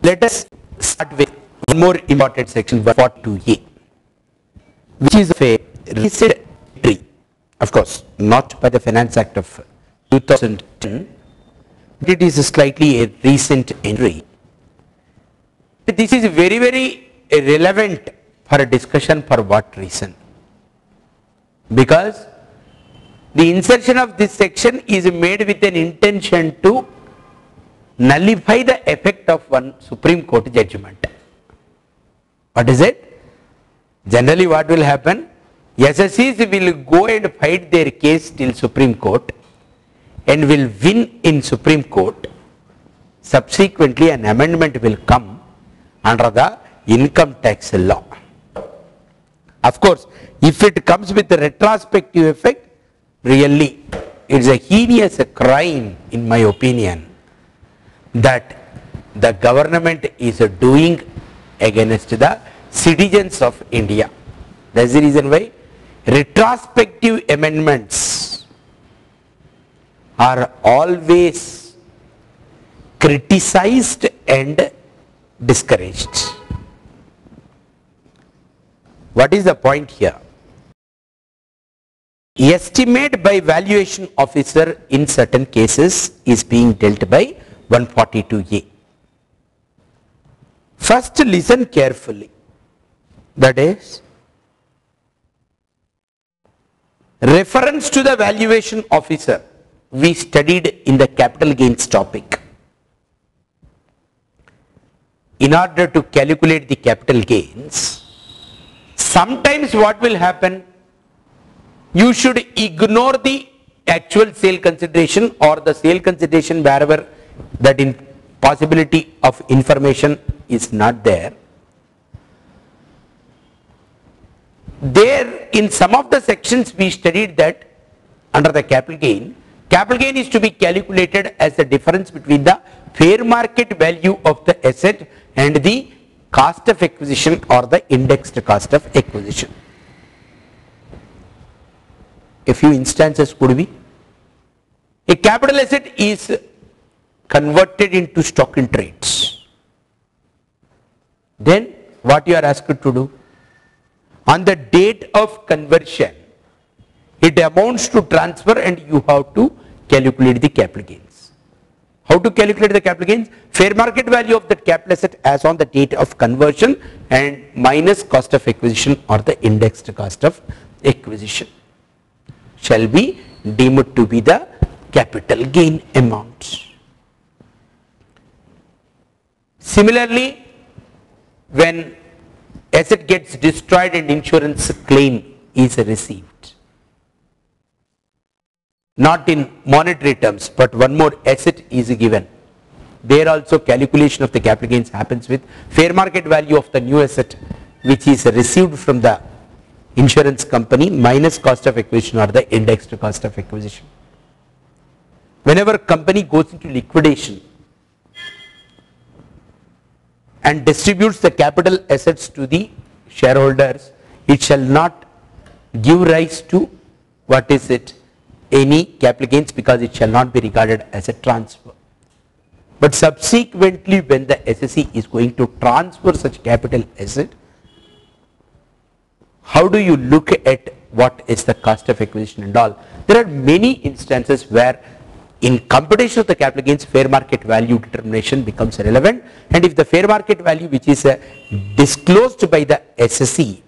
Let us start with one more important section, 142A, which is of a recent entry, of course, not by the Finance Act of 2010, but it is slightly a recent entry. This is very, very relevant for a discussion. For what reason? Because the insertion of this section is made with an intention to nullify the effect of one Supreme Court judgment. What is it? Generally what will happen? SSCs will go and fight their case till Supreme Court and will win in Supreme Court. Subsequently an amendment will come under the income tax law. Of course, if it comes with a retrospective effect, really it is a heinous crime in my opinion that the government is doing against the citizens of India. That is the reason why retrospective amendments are always criticized and discouraged. What is the point here? Estimate by valuation officer in certain cases is being dealt by 142A. First, listen carefully. That is, reference to the valuation officer we studied in the capital gains topic. In order to calculate the capital gains, sometimes what will happen? You should ignore the actual sale consideration or the sale consideration wherever that in possibility of information is not there. There in some of the sections we studied that under the capital gain is to be calculated as the difference between the fair market value of the asset and the cost of acquisition or the indexed cost of acquisition. A few instances could be, a capital asset is converted into stock in trades. Then what you are asked to do? On the date of conversion, it amounts to transfer and you have to calculate the capital gains. How to calculate the capital gains? Fair market value of that capital asset as on the date of conversion and minus cost of acquisition or the indexed cost of acquisition shall be deemed to be the capital gain amount. Similarly, when asset gets destroyed and insurance claim is received, not in monetary terms but one more asset is given, there also calculation of the capital gains happens with fair market value of the new asset which is received from the insurance company minus cost of acquisition or the indexed cost of acquisition. Whenever company goes into liquidation and distributes the capital assets to the shareholders, it shall not give rise to what is it, any capital gains, because it shall not be regarded as a transfer. But subsequently when the SSC is going to transfer such capital asset, how do you look at what is the cost of acquisition and all? There are many instances where in computation of the capital gains fair market value determination becomes relevant, and if the fair market value which is disclosed by the SSC,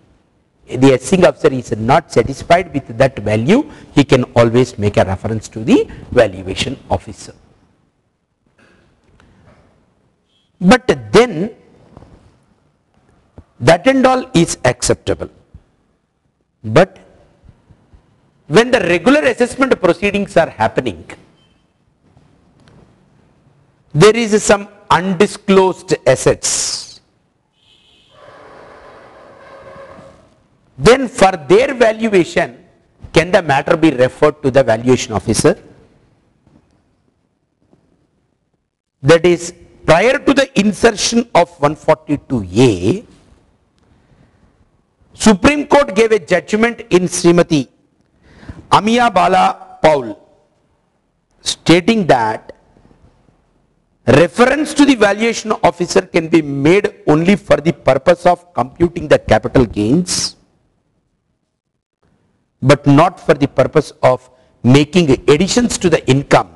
the assessing officer is not satisfied with that value, he can always make a reference to the valuation officer. But then that and all is acceptable. But when the regular assessment proceedings are happening, there is some undisclosed assets, then for their valuation, can the matter be referred to the valuation officer? That is, prior to the insertion of 142A, Supreme Court gave a judgment in Srimati Amiya Bala Paul stating that Reference to the valuation officer can be made only for the purpose of computing the capital gains, but not for the purpose of making additions to the income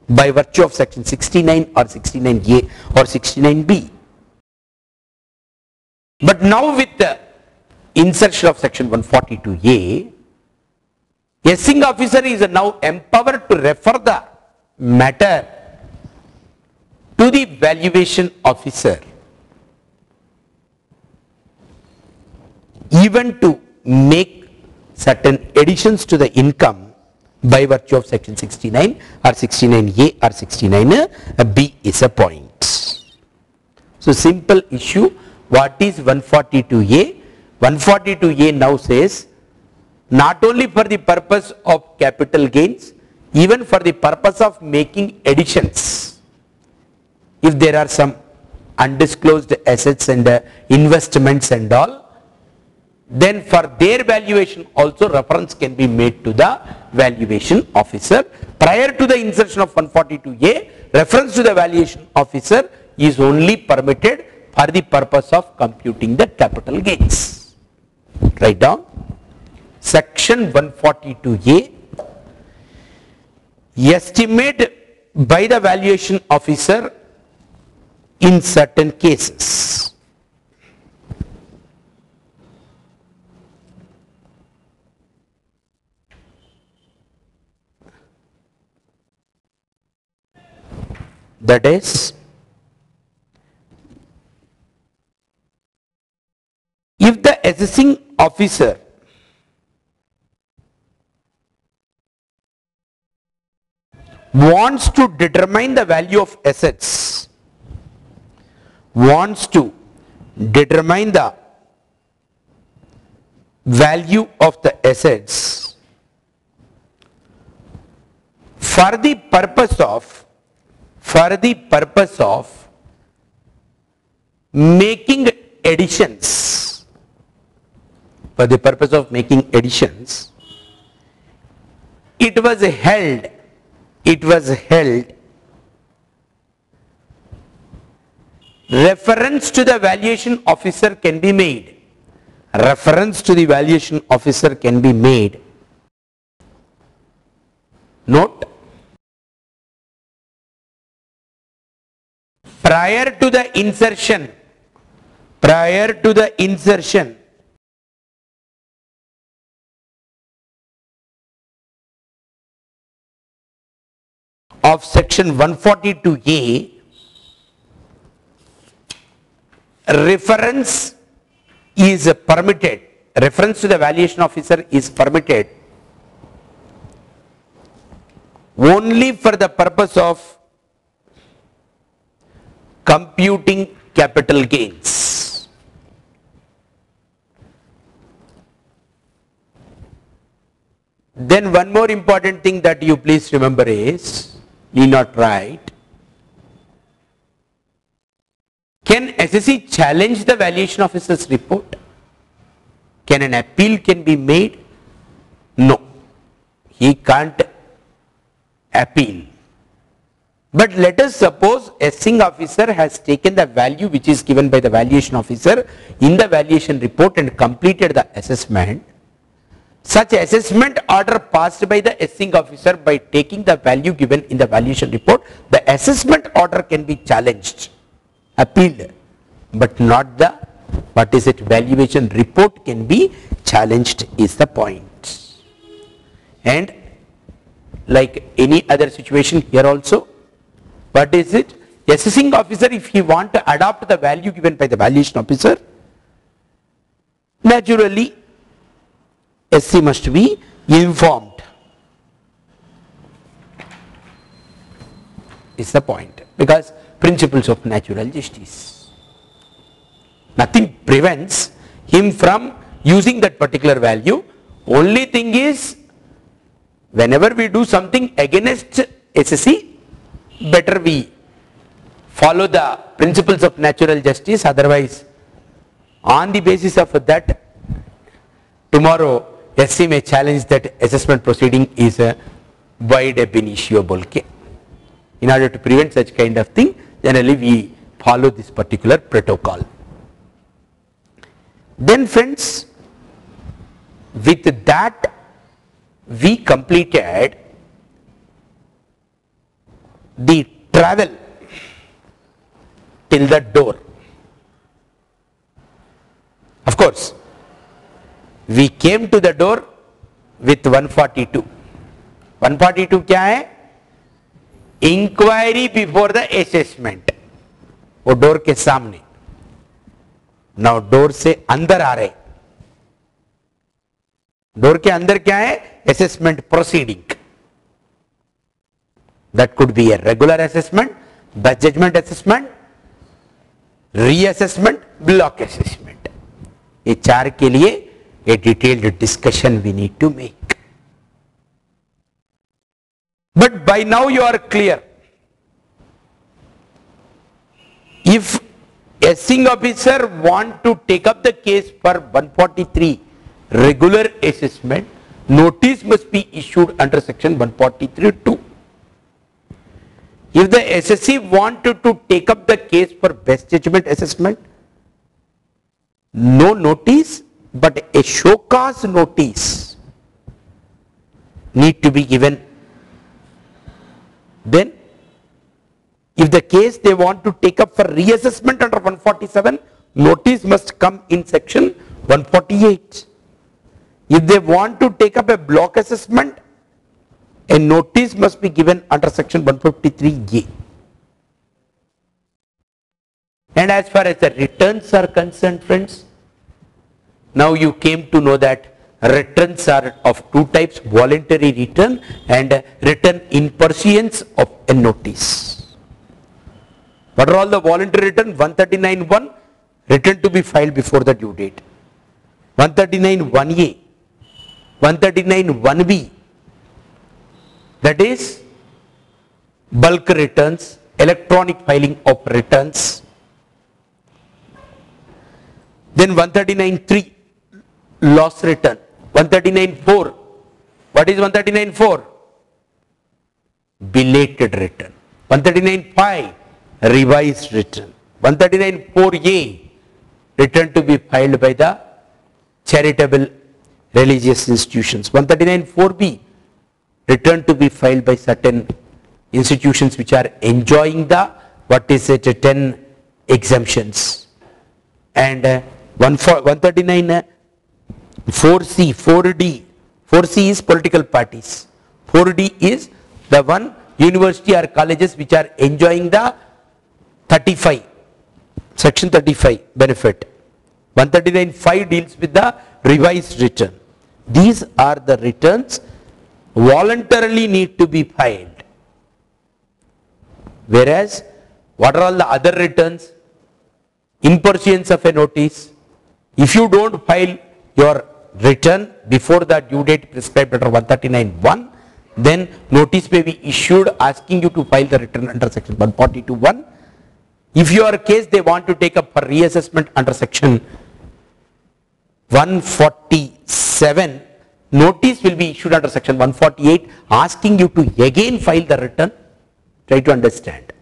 by virtue of section 69 or 69A or 69B. But now with the insertion of section 142A, assessing officer is now empowered to refer the matter to the valuation officer, even to make certain additions to the income by virtue of section 69 or 69A or 69B is a point. So simple issue. What is 142A? 142A now says not only for the purpose of capital gains, even for the purpose of making additions. If there are some undisclosed assets and investments and all, then for their valuation also reference can be made to the valuation officer. Prior to the insertion of 142A, reference to the valuation officer is only permitted for the purpose of computing the capital gains. Write down section 142A, estimate by the valuation officer in certain cases. That is, if the assessing officer wants to determine the value of assets, wants to determine the value of the assets for the purpose of making additions, it was held reference to the valuation officer can be made. Reference to the valuation officer can be made. Note, prior to the insertion of section 142A, reference is permitted, reference to the valuation officer is permitted only for the purpose of computing capital gains. Then one more important thing that you please remember is, need not write, can SSE challenge the valuation officer's report? Can an appeal can be made? No, he can't appeal. But let us suppose assessing officer has taken the value which is given by the valuation officer in the valuation report and completed the assessment. Such assessment order passed by the assessing officer by taking the value given in the valuation report, the assessment order can be challenged, appealed, but not the valuation report can be challenged is the point. And like any other situation here also, what is it? Assessing officer, if he want to adopt the value given by the valuation officer, naturally SC must be informed, is the point, because principles of natural justice. Nothing prevents him from using that particular value. Only thing is, whenever we do something against SSE, better we follow the principles of natural justice. Otherwise, on the basis of that, tomorrow SC may challenge that assessment proceeding is a void ab initio bolke. in order to prevent such kind of thing, generally we follow this particular protocol. Then friends, with that we completed the travel till the door. Of course, we came to the door with 142. 142 क्या है? Inquiry before the assessment. वो door के सामने. Now door से अंदर आ रहे. Door के अंदर क्या है? Assessment proceeding. That could be a regular assessment, best judgment assessment, reassessment, block assessment. ये चार के लिए a detailed discussion we need to make. But by now you are clear. If a assessing officer want to take up the case for 143 regular assessment, notice must be issued under section 143(2). If the assessee wanted to take up the case for best judgment assessment, no notice but a show cause notice need to be given. Then if the case they want to take up for reassessment under 147, notice must come in section 148. If they want to take up a block assessment, a notice must be given under section 153A. And as far as the returns are concerned, friends, now you came to know that returns are of two types: voluntary return and return in pursuance of a notice. What are all the voluntary return? 139(1), return to be filed before the due date. 139(1)A, 139(1)B, that is bulk returns, electronic filing of returns. Then 139(3), loss return. 139(4), what is 139(4)? Belated return. 139(5), revised return. 139(4)A, return to be filed by the charitable religious institutions. 139(4)B, return to be filed by certain institutions which are enjoying the, what is it, 10 exemptions. And 139(4)C, 4D, 4C is political parties, 4D is the one university or colleges which are enjoying the 35, section 35 benefit. 139(5) deals with the revised return. These are the returns voluntarily need to be filed. Whereas, what are all the other returns? In pursuance of a notice. If you don't file your return before the due date prescribed under 139(1), then notice may be issued asking you to file the return under section 142(1). If your case they want to take up for reassessment under section 147, notice will be issued under section 148 asking you to again file the return. Try to understand.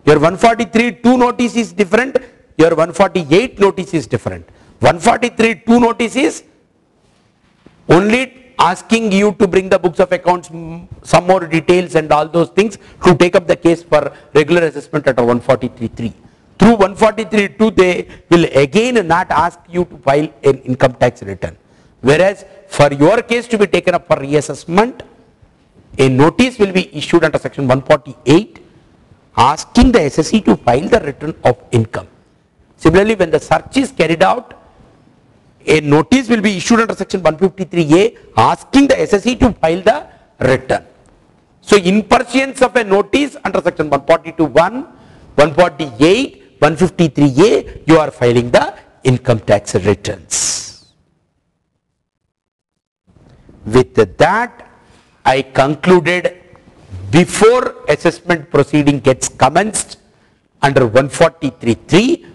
Your 143(2) notice is different, your 148 notice is different. 143(2) notice is only asking you to bring the books of accounts, some more details and all those things to take up the case for regular assessment under 143(3). Through 143(2) they will again not ask you to file an income tax return. Whereas for your case to be taken up for reassessment, a notice will be issued under section 148 asking the assessee to file the return of income. Similarly, when the search is carried out, a notice will be issued under section 153A asking the assessee to file the return. So, in pursuance of a notice under section 142(1), 148, 153A, you are filing the income tax returns. With that, I concluded before assessment proceeding gets commenced under 143(3),